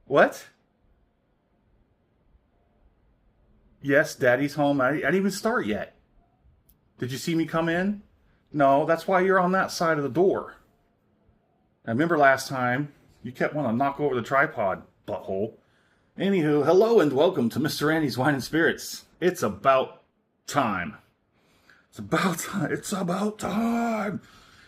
What? Yes, Daddy's home. I didn't even start yet. Did you see me come in? No, that's why you're on that side of the door. I remember last time you kept wanting to knock over the tripod, butthole. Anywho, hello and welcome to Mr. Randy's Wine and Spirits. It's about time. It's about time. It's about time.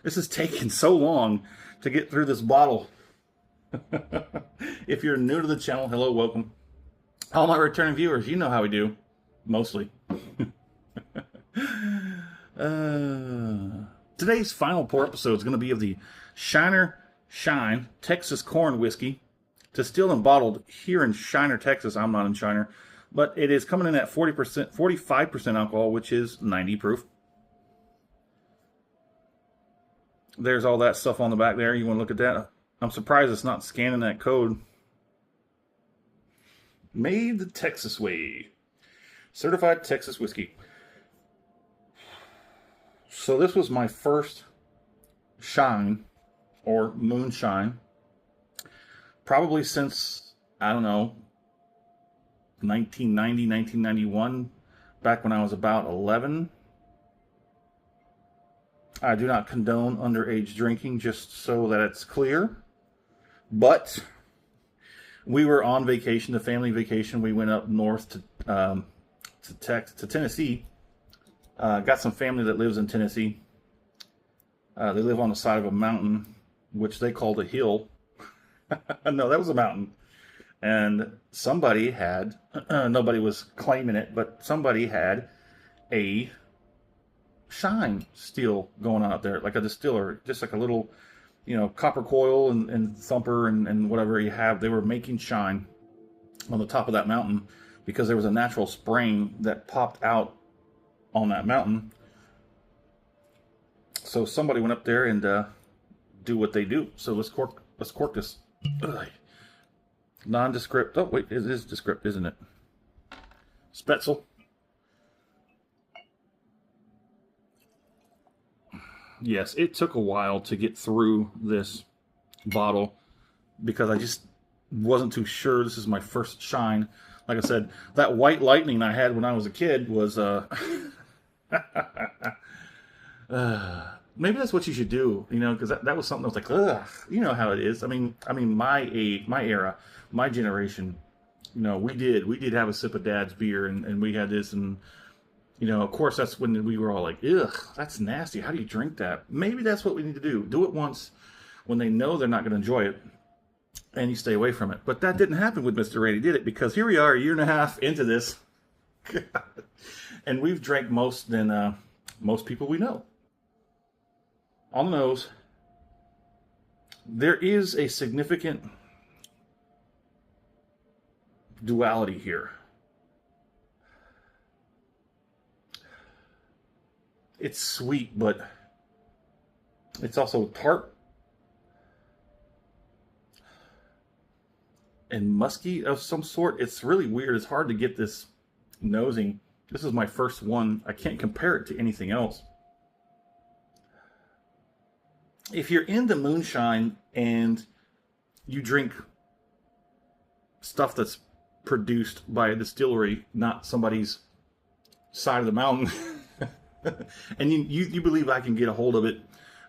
This is taking so long to get through this bottle. If you're new to the channel, hello, welcome. All my returning viewers, you know how we do. Mostly. Today's final pour episode is going to be of the Shiner Shine Texas Corn Whiskey, distilled and bottled here in Shiner, Texas. I'm not in Shiner, but it is coming in at 40%, 45% alcohol, which is 90 proof. There's all that stuff on the back there. You want to look at that? I'm surprised it's not scanning that code. Made the Texas way. Certified Texas whiskey. So this was my first shine or moonshine. Probably since, I don't know, 1990, 1991, back when I was about 11. I do not condone underage drinking, just so that it's clear. But we were on vacation, the family vacation. We went up north to Tennessee. Got some family that lives in Tennessee. They live on the side of a mountain, which they called a hill. No, that was a mountain. And somebody had, nobody was claiming it, but somebody had a shine still going on out there, like a distiller, just like a little, copper coil and thumper and whatever you have. They were making shine on the top of that mountain because there was a natural spring that popped out on that mountain. So somebody went up there and do what they do. So let's cork this. Ugh. Nondescript. Oh wait, it is descript, isn't it? Spetzel. Yes, it took a while to get through this bottle because I just wasn't too sure. This is my first shine. Like I said, that white lightning I had when I was a kid was maybe that's what you should do, because that was something that was like, ugh, you know how it is. I mean, my age, my era, my generation, we did have a sip of Dad's beer, and we had this, and of course, that's when we were all like, ugh, that's nasty. How do you drink that? Maybe that's what we need to do. Do it once when they know they're not going to enjoy it, and you stay away from it. But that didn't happen with Mr. Randy, did it? Because here we are, a year and a half into this, and we've drank most than most people we know. On the nose, there is a significant duality here. It's sweet, but it's also tart and musky of some sort. It's really weird. It's hard to get this nosing. This is my first one. I can't compare it to anything else. If you're into moonshine and you drink stuff that's produced by a distillery, not somebody's side of the mountain, and you believe I can get a hold of it,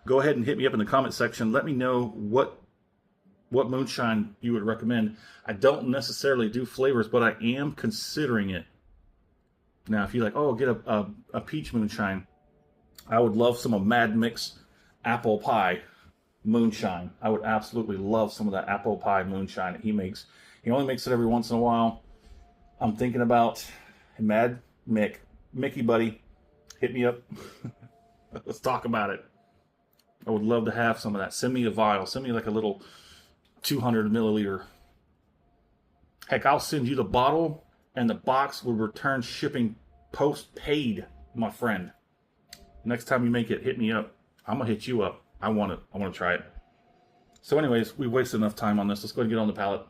go ahead and hit me up in the comment section. Let me know what moonshine you would recommend. I don't necessarily do flavors, but I am considering it. Now, if you're like, oh, get a peach moonshine, I would love some of Mad Mix apple pie moonshine. I would absolutely love some of that apple pie moonshine that he makes. He only makes it every once in a while. I'm thinking about Mad Mickey buddy. Hit me up. Let's talk about it. I would love to have some of that. Send me a vial. Send me like a little 200 milliliter. Heck, I'll send you the bottle, and the box will return shipping post-paid, my friend. Next time you make it, hit me up. I'm going to hit you up. I want it. I want to try it. So anyways, we wasted enough time on this. Let's go ahead and get on the palate.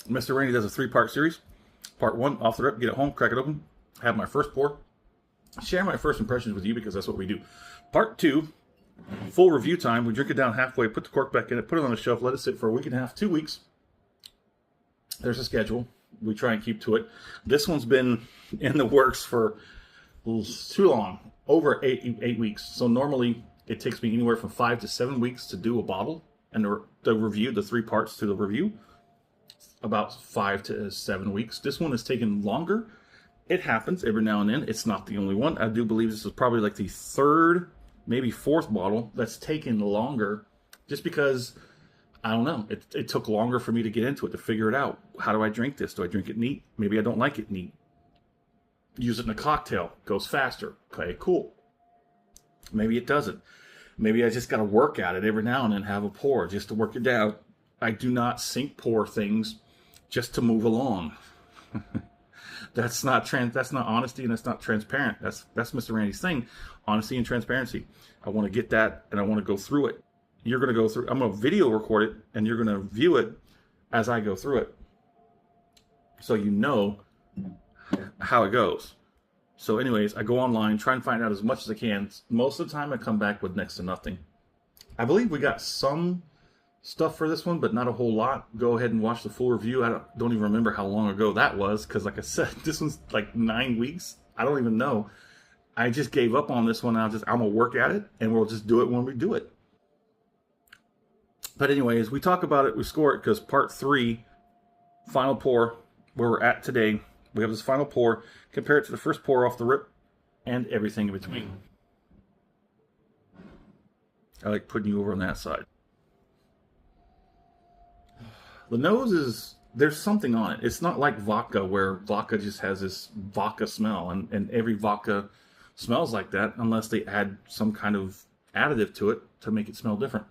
Mr. Randy does a 3-part series. Part 1, off the rip, get it home, crack it open, have my first pour. share my first impressions with you because that's what we do. Part 2, full review time. We drink it down halfway, put the cork back in it, put it on the shelf, let it sit for a week and a half, 2 weeks. There's a schedule. We try and keep to it. This one's been in the works for too long, over eight weeks. So normally it takes me anywhere from 5 to 7 weeks to do a bottle, and the review, the 3 parts to the review, about 5 to 7 weeks. This one has taken longer. It happens every now and then. It's not the only one. I do believe this is probably like the 3rd, maybe 4th bottle that's taken longer, just because, I don't know, it took longer for me to get into it, to figure it out. How do I drink this? Do I drink it neat? Maybe I don't like it neat. Use it in a cocktail. Goes faster. Okay, cool. Maybe it doesn't. Maybe I just got to work at it every now and then, have a pour just to work it down. I do not sink pour things just to move along. That's not honesty, and that's not transparent. That's Mr. Randy's thing, honesty and transparency. I want to get that, and I want to go through it. You're going to go through. I'm going to video record it, and you're going to view it as I go through it, so you know how it goes. So, anyways, I go online, try and find out as much as I can. Most of the time, I come back with next to nothing. I believe we got some stuff for this one, but not a whole lot. Go ahead and watch the full review. I don't even remember how long ago that was, because like I said, this one's like 9 weeks. I don't even know. I just gave up on this one. I'm gonna work at it, and we'll just do it when we do it. But anyways, we talk about it, we score it, because part 3, final pour, where we're at today, we have this final pour, compare it to the first pour off the rip, and everything in between. I like putting you over on that side. The nose is, there's something on it. It's not like vodka, where vodka just has this vodka smell, and every vodka smells like that unless they add some kind of additive to it to make it smell different.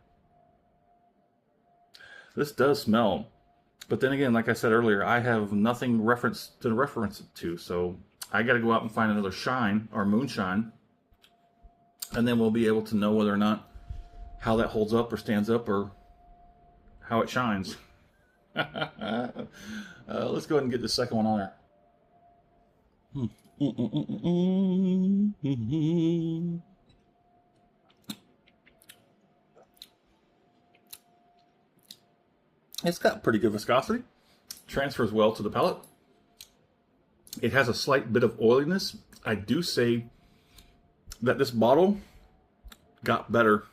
This does smell, but then again, like I said earlier, I have nothing to reference it to, so I got to go out and find another shine, or moonshine, and then we'll be able to know whether or not how that holds up or stands up, or how it shines. Let's go ahead and get the second one on there. It's got pretty good viscosity. Transfers well to the palate. It has a slight bit of oiliness. I do say that this bottle got better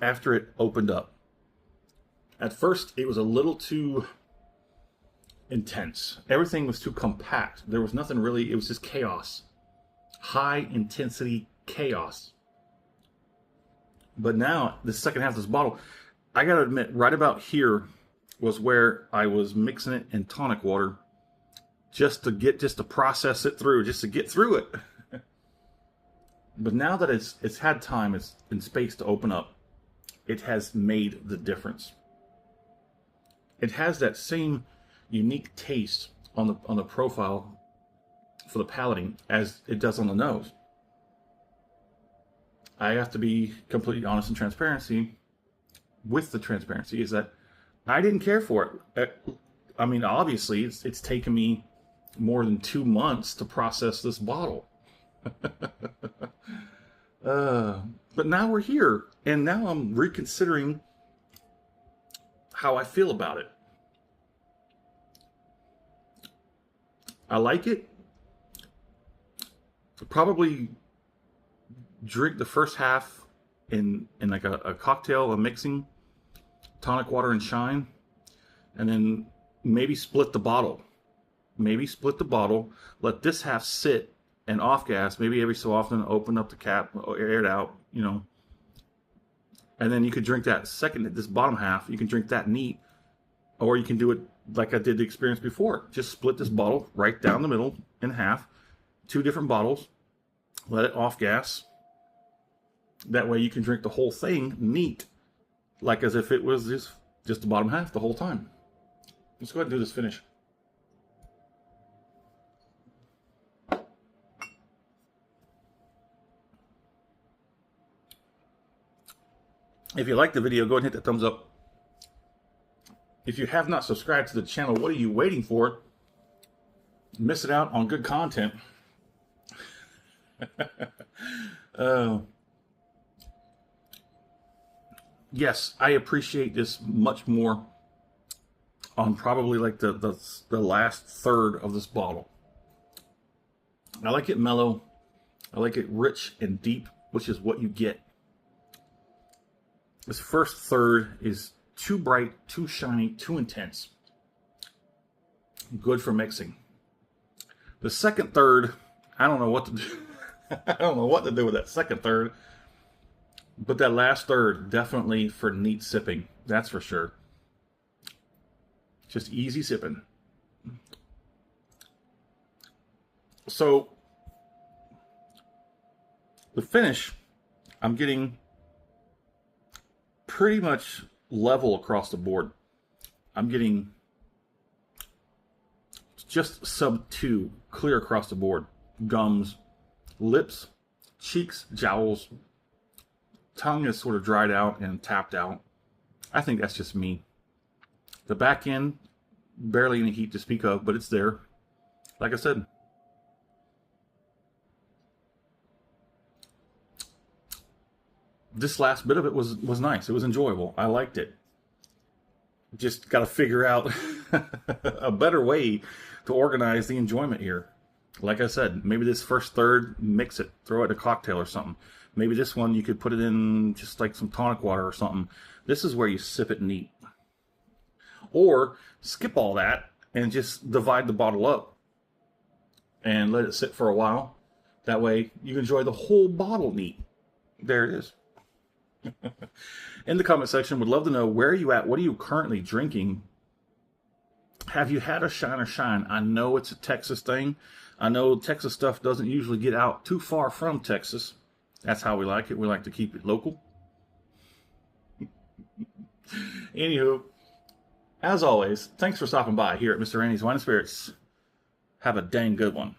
after it opened up. At first, it was a little too intense. Everything was too compact. There was nothing really, it was just chaos. High intensity chaos. But now, the second half of this bottle, I gotta admit, right about here was where I was mixing it in tonic water just to process it through, just to get through it. But now that it's had time, it's in space to open up, it has made the difference. It has that same unique taste on the profile for the palating as it does on the nose. I have to be completely honest and transparency with the transparency is that I didn't care for it. I mean, obviously, it's taken me more than 2 months to process this bottle. But now we're here, and now I'm reconsidering how I feel about it. I like it. Probably drink the first half in like a cocktail, a mixing, tonic water and shine, and then maybe split the bottle. Maybe split the bottle, let this half sit and off gas, maybe every so often open up the cap, air it out, you know. And then you could drink that this bottom half, you can drink that neat, or you can do it like I did the experience before. Just split this bottle right down the middle in half, 2 different bottles, let it off gas. That way you can drink the whole thing neat, like as if it was just the bottom half the whole time. Let's go ahead and do this finish. If you like the video, go ahead and hit that thumbs up. If you have not subscribed to the channel, what are you waiting for? Missing out on good content. uh, yes, I appreciate this much more on probably like the last third of this bottle. I like it mellow. I like it rich and deep, which is what you get. This first third is too bright, too shiny, too intense. Good for mixing. The second third, I don't know what to do. I don't know what to do with that second third. But that last third, definitely for neat sipping. That's for sure. Just easy sipping. So, the finish, I'm getting pretty much level across the board. I'm getting just sub 2 clear across the board. Gums, lips, cheeks, jowls. Tongue is sort of dried out and tapped out. I think that's just me. The back end, barely any heat to speak of, but it's there. Like I said, this last bit of it was nice. It was enjoyable. I liked it. Just got to figure out a better way to organize the enjoyment here. Like I said, maybe this first third, mix it, throw it in a cocktail or something. Maybe this one you could put it in just like some tonic water or something. This is where you sip it neat. Or skip all that and just divide the bottle up and let it sit for a while. That way you enjoy the whole bottle neat. There it is. In the comment section, would love to know, where are you at? What are you currently drinking? Have you had a Shine or Shine? I know it's a Texas thing. I know Texas stuff doesn't usually get out too far from Texas. That's how we like it. We like to keep it local. Anywho, as always, thanks for stopping by here at Mr. Randy's Wine and Spirits. Have a dang good one.